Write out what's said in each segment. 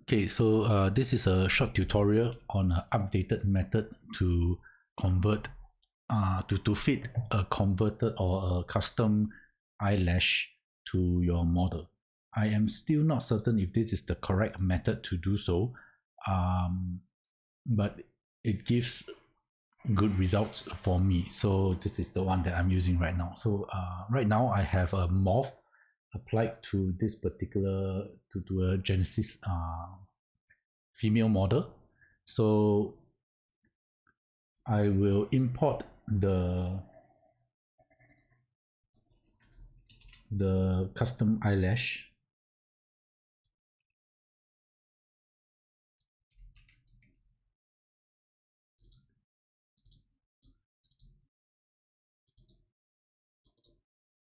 Okay, so this is a short tutorial on an updated method to convert to fit a converted or a custom eyelash to your model. I am still not certain if this is the correct method to do so, but it gives good results for me. So this is the one that I'm using right now. So right now I have a morph applied to this particular to a Genesis female model. So I will import the custom eyelash.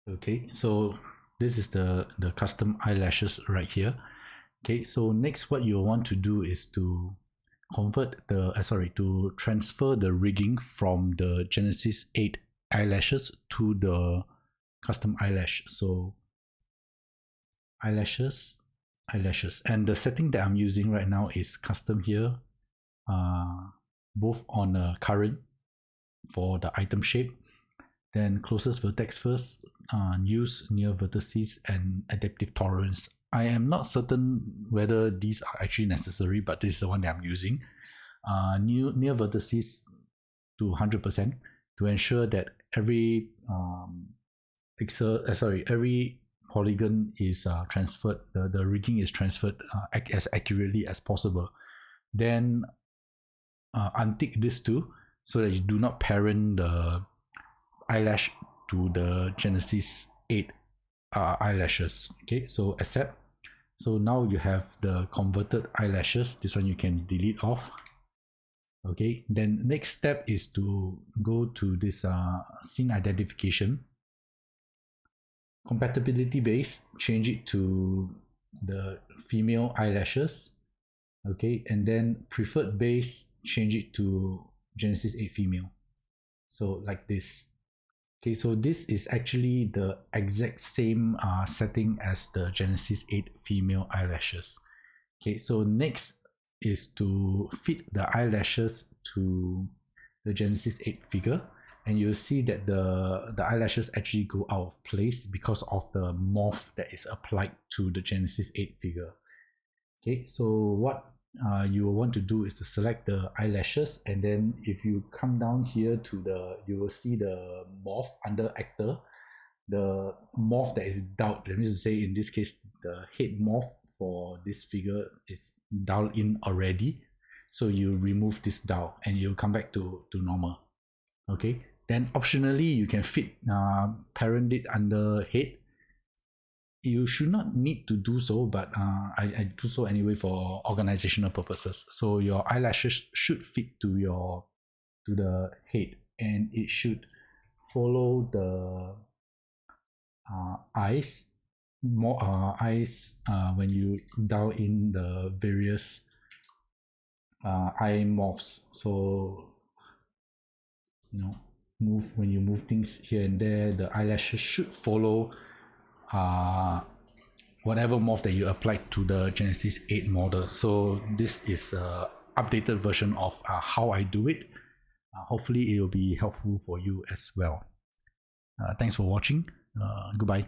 Okay, so this is the custom eyelashes right here. Okay, so next what you want to do is to convert the to transfer the rigging from the Genesis 8 eyelashes to the custom eyelash. So eyelashes, and the setting that I'm using right now is custom here, both on a current for the item shape, then closest vertex first, use near vertices, and adaptive tolerance. I am not certain whether these are actually necessary, but this is the one that I'm using. Near vertices to 100% to ensure that every every polygon is transferred, the rigging is transferred as accurately as possible. Then untick this too, so that you do not parent the eyelash to the Genesis 8 eyelashes. Okay, so accept. So now you have the converted eyelashes. This one you can delete off. Okay, then next step is to go to this scene identification. Compatibility base, change it to the female eyelashes. Okay, and then preferred base, change it to Genesis 8 female. So like this. Okay, so this is actually the exact same setting as the Genesis 8 female eyelashes. Okay, so next is to fit the eyelashes to the Genesis 8 figure, and you'll see that the eyelashes actually go out of place because of the morph that is applied to the Genesis 8 figure. Okay, so what you will want to do is to select the eyelashes, and then if you come down here to you will see the morph under actor, the morph that is dialed. That means to say, in this case, the head morph for this figure is dialed in already. So you remove this dial and you'll come back to normal. Okay, then optionally you can fit parent it under head. You should not need to do so, but I do so anyway for organizational purposes. So your eyelashes should fit to the head, and it should follow the eyes when you dial in the various eye morphs. So when you move things here and there, the eyelashes should follow whatever morph that you applied to the Genesis 8 model. So this is a updated version of how I do it. Hopefully it will be helpful for you as well. Thanks for watching. Goodbye.